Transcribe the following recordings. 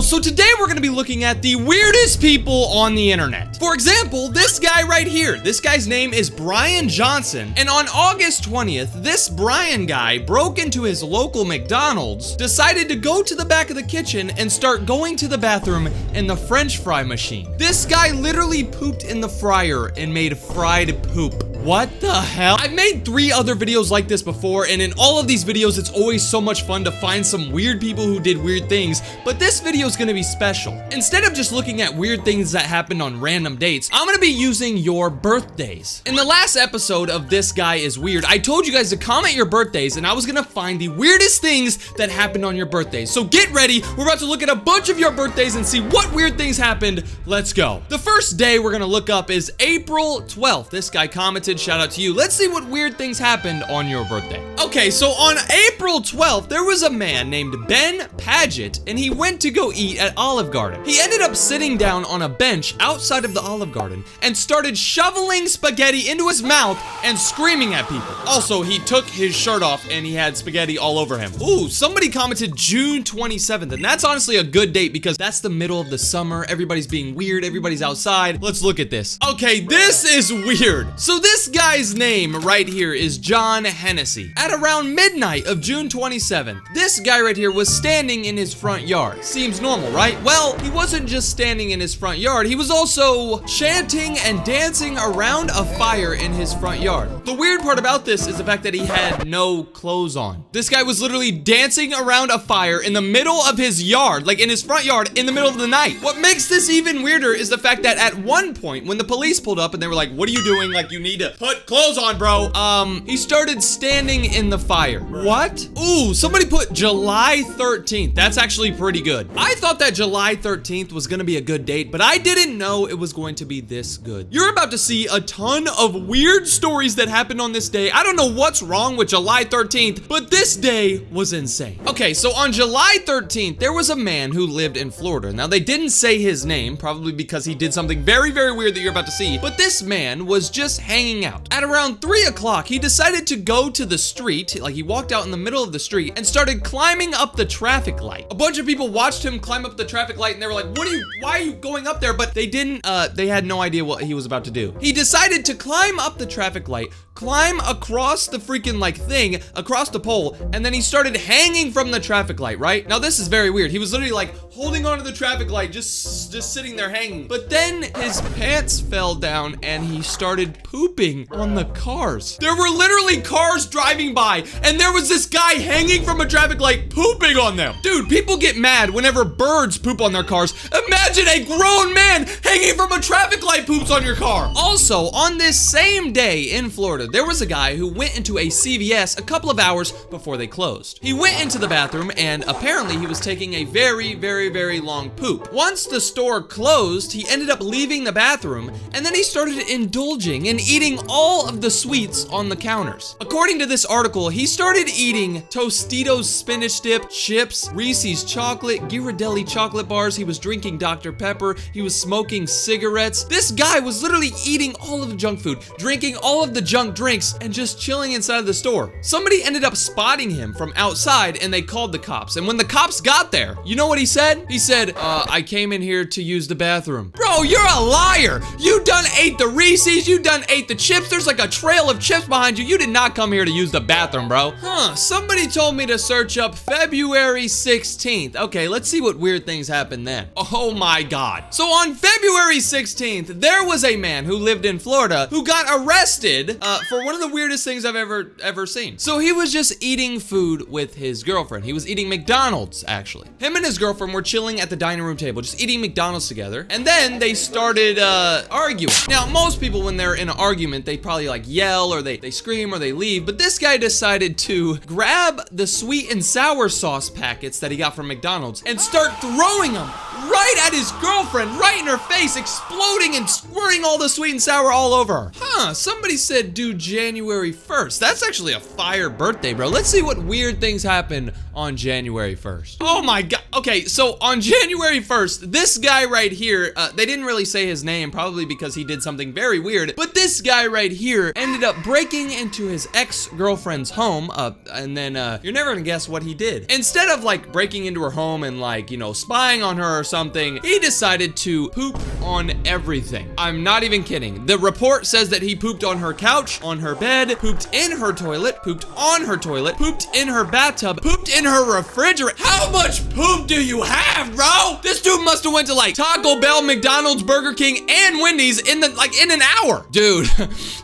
so today we're gonna be looking at the weirdest people on the internet. For example, this guy right here. This guy's name is Brian Johnson, and on August 20th, this Brian guy broke into his local McDonald's, decided to go to the back of the kitchen and start going to the bathroom in the French fry machine. This guy literally pooped in the fryer and made fried poop. What the hell? I've made 3 other videos like this before, and in all of these videos, it's always so much fun to find some weird people who did weird things, but this video is gonna be special. Instead of just looking at weird things that happened on random dates, I'm gonna be using your birthdays. In the last episode of This Guy Is Weird, I told you guys to comment your birthdays, and I was gonna find the weirdest things that happened on your birthdays. So get ready, we're about to look at a bunch of your birthdays and see what weird things happened. Let's go. The first day we're gonna look up is April 12th. This guy commented, shout out to you. Let's see what weird things happened on your birthday. Okay, so on April 12th, there was a man named Ben Paget, and he went to go eat at Olive Garden. He ended up sitting down on a bench outside of the Olive Garden and started shoveling spaghetti into his mouth and screaming at people. Also, he took his shirt off and he had spaghetti all over him. Ooh, somebody commented June 27th, and that's honestly a good date because that's the middle of the summer. Everybody's being weird, everybody's outside. Let's look at this. Okay, this is weird. So this guy's name right here is John Hennessy. At around midnight of June 27th, this guy right here was standing in his front yard. Seems normal, right? Well, he wasn't just standing in his front yard, he was also chanting and dancing around a fire in his front yard. The weird part about this is the fact that he had no clothes on. This guy was literally dancing around a fire in the middle of his yard, like in his front yard, in the middle of the night. What makes this even weirder is the fact that at one point, when the police pulled up and they were like, what are you doing? Like, you need to put clothes on, bro. He started standing in the fire. What? Ooh, somebody put July 13th. That's actually pretty good. I thought that July 13th was gonna be a good date, but I didn't know it was going to be this good. You're about to see a ton of weird stories that happened on this day. I don't know what's wrong with July 13th, but this day was insane. Okay, so on July 13th, there was a man who lived in Florida. Now, they didn't say his name, probably because he did something very, very weird that you're about to see, but this man was just hanging out. At around 3 o'clock, he decided to go to the street, like he walked out in the middle of the street and started climbing up the traffic light. A bunch of people watched him climb up the traffic light and they were like, why are you going up there? But they didn't, they had no idea what he was about to do. He decided to climb up the traffic light, climb across the freaking like thing, across the pole, and then he started hanging from the traffic light, right? Now this is very weird. He was literally like holding onto the traffic light, just sitting there hanging. But then his pants fell down and he started pooping on the cars. There were literally cars driving by and there was this guy hanging from a traffic light pooping on them. Dude, people get mad whenever birds poop on their cars. Imagine a grown man hanging from a traffic light poops on your car. Also, on this same day in Florida, there was a guy who went into a CVS a couple of hours before they closed. He went into the bathroom and apparently he was taking a very, very, very long poop. Once the store closed, he ended up leaving the bathroom and then he started indulging and eating all of the sweets on the counters. According to this article, he started eating Tostitos spinach dip, chips, Reese's chocolate, Ghirardelli chocolate bars. He was drinking Dr. Pepper. He was smoking cigarettes. This guy was literally eating all of the junk food, drinking all of the junk drinks, and just chilling inside of the store. Somebody ended up spotting him from outside and they called the cops. And when the cops got there, you know what he said? He said, I came in here to use the bathroom. Bro, you're a liar. You done ate the Reese's, you done ate the chips. There's like a trail of chips behind you. You did not come here to use the bathroom, bro. Somebody told me to search up February 16th. Okay, let's see what weird things happened then. Oh my God. So on February 16th, there was a man who lived in Florida who got arrested for one of the weirdest things I've ever seen. So he was just eating food with his girlfriend. He was eating McDonald's, actually. Him and his girlfriend were chilling at the dining room table, just eating McDonald's together. And then they started arguing. Now, most people, when they're in an argument, they probably like yell or they scream or they leave. But this guy decided to grab the sweet and sour sauce packets that he got from McDonald's and start throwing them right at his girlfriend, right in her face, exploding and squirting all the sweet and sour all over her. Somebody said due January 1st. That's actually a fire birthday, bro. Let's see what weird things happened on January 1st. Oh my God. Okay, so on January 1st, this guy right here, they didn't really say his name, probably because he did something very weird, but this guy guy right here ended up breaking into his ex-girlfriend's home, and then, you're never gonna guess what he did. Instead of, like, breaking into her home and, like, you know, spying on her or something, he decided to poop on everything. I'm not even kidding. The report says that he pooped on her couch, on her bed, pooped in her toilet, pooped on her toilet, pooped in her bathtub, pooped in her refrigerator. How much poop do you have, bro? This dude must have went to, like, Taco Bell, McDonald's, Burger King, and Wendy's in an hour. Dude,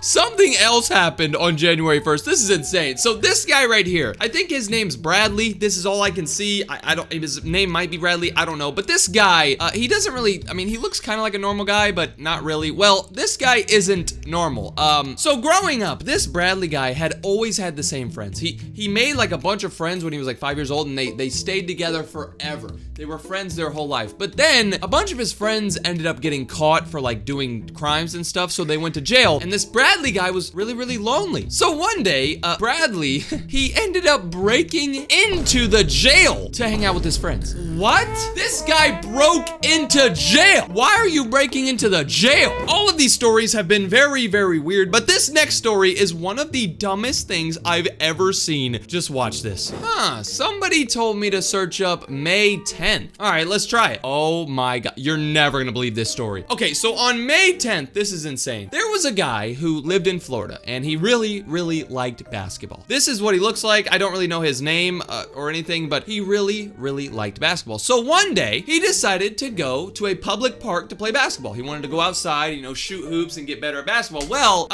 something else happened on January 1st. This is insane. So this guy right here, I think his name's Bradley. This is all I can see. I don't, his name might be Bradley. I don't know. But this guy, he doesn't really, I mean, he looks kind of like a normal guy, but not really. Well, this guy isn't normal. So growing up, this Bradley guy had always had the same friends. He made like a bunch of friends when he was like 5 years old, and they stayed together forever. They were friends their whole life. But then a bunch of his friends ended up getting caught for like doing crimes and stuff, so they went to jail. And this Bradley guy was really, really lonely. So one day, Bradley, he ended up breaking into the jail to hang out with his friends. What? This guy broke into jail. Why are you breaking into the jail? All of these stories have been very, very weird, but this next story is one of the dumbest things I've ever seen. Just watch this. Somebody told me to search up May 10th. All right, let's try it. Oh my God, you're never gonna believe this story. Okay, so on May 10th, this is insane. There was a guy who lived in Florida, and he really, really liked basketball. This is what he looks like. I don't really know his name or anything, but he really, really liked basketball. So one day, he decided to go to a public park to play basketball. He wanted to go outside, you know, shoot hoops and get better at basketball. Well,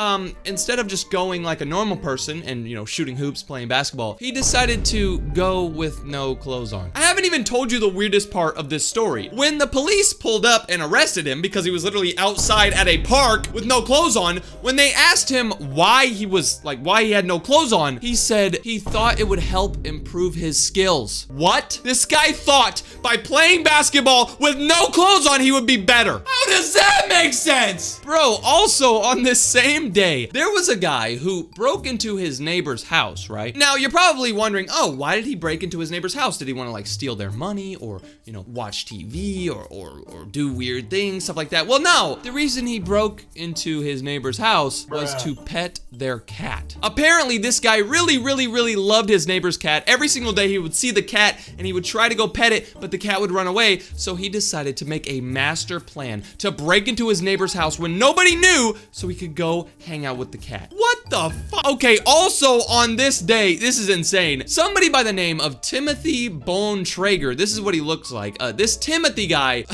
instead of just going like a normal person and, you know, shooting hoops, playing basketball, he decided to go with no clothes on. I haven't even told you the weirdest part of this story. When the police pulled up and arrested him because he was literally outside at a park with no clothes on, when they asked him why he had no clothes on, he said he thought it would help improve his skills. What? This guy thought by playing basketball with no clothes on, he would be better. How does that make sense? Bro, also on this same day, there was a guy who broke into his neighbor's house, right? Now, you're probably wondering, oh, why did he break into his neighbor's house? Did he want to like steal their money or, you know, watch TV or do weird things, stuff like that? Well, no. The reason he broke into his neighbor's house was to pet their cat. Apparently, this guy really, really, really loved his neighbor's cat. Every single day, he would see the cat and he would try to go pet it, but the cat would run away. So he decided to make a master plan to break into his neighbor's house when nobody knew so he could go hang out with the cat. What the fuck? Okay, also on this day, this is insane. Somebody by the name of Timothy Bontrager, this is what he looks like. This Timothy guy...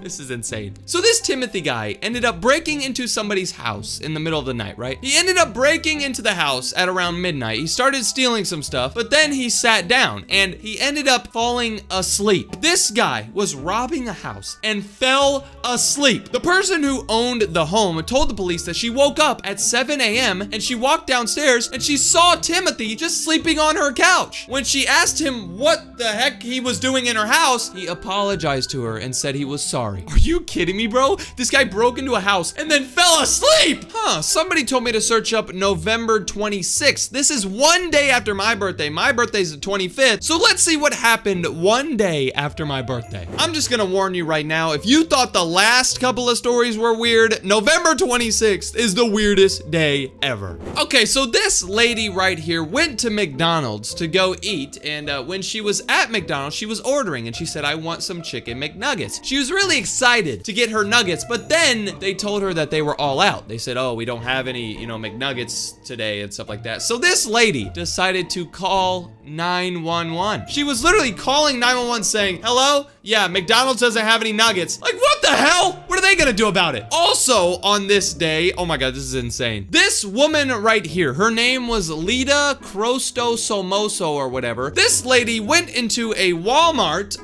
This is insane. So this Timothy guy ended up breaking into somebody's house in the middle of the night, right? He ended up breaking into the house at around midnight. He started stealing some stuff, but then he sat down and he ended up falling asleep. This guy was robbing a house and fell asleep. The person who owned the home told the police that she woke up at 7 a.m. and she walked downstairs and she saw Timothy just sleeping on her couch. When she asked him what the heck he was doing in her house, he apologized to her and said he was sorry. Are you kidding me, bro? This guy broke into a house and then fell asleep. Somebody told me to search up November 26th. This is one day after my birthday. My birthday's the 25th. So let's see what happened one day after my birthday. I'm just gonna warn you right now, if you thought the last couple of stories were weird, November 26th is the weirdest day ever. Okay, so this lady right here went to McDonald's to go eat, and when she was at McDonald's, she was ordering, and she said, I want some chicken McNuggets. She was really excited to get her nuggets, but then they told her that they were all out. They said, oh, we don't have any, you know, McNuggets today and stuff like that. So this lady decided to call 911. She was literally calling 911 saying, hello? Yeah, McDonald's doesn't have any nuggets. Like, what the hell? What are they gonna do about it? Also, on this day, oh my God, this is insane. This woman right here, her name was Lita Crosto Somoso or whatever. This lady went into a Walmart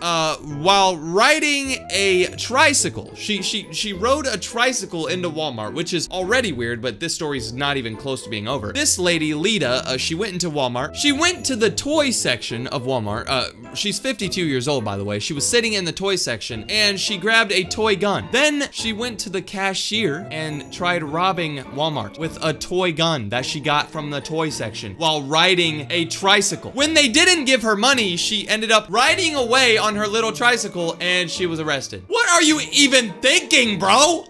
while riding a tricycle. She rode a tricycle into Walmart, which is already weird, but this story's not even close to being over. This lady, Lita, she went into Walmart. She went to the toy section of Walmart. She's 52 years old, by the way. She was sitting in the toy section and she grabbed a toy gun. Then she went to the cashier and tried robbing Walmart with a toy gun that she got from the toy section while riding a tricycle. When they didn't give her money, she ended up riding away on her little tricycle and she was arrested. What are you even thinking, bro?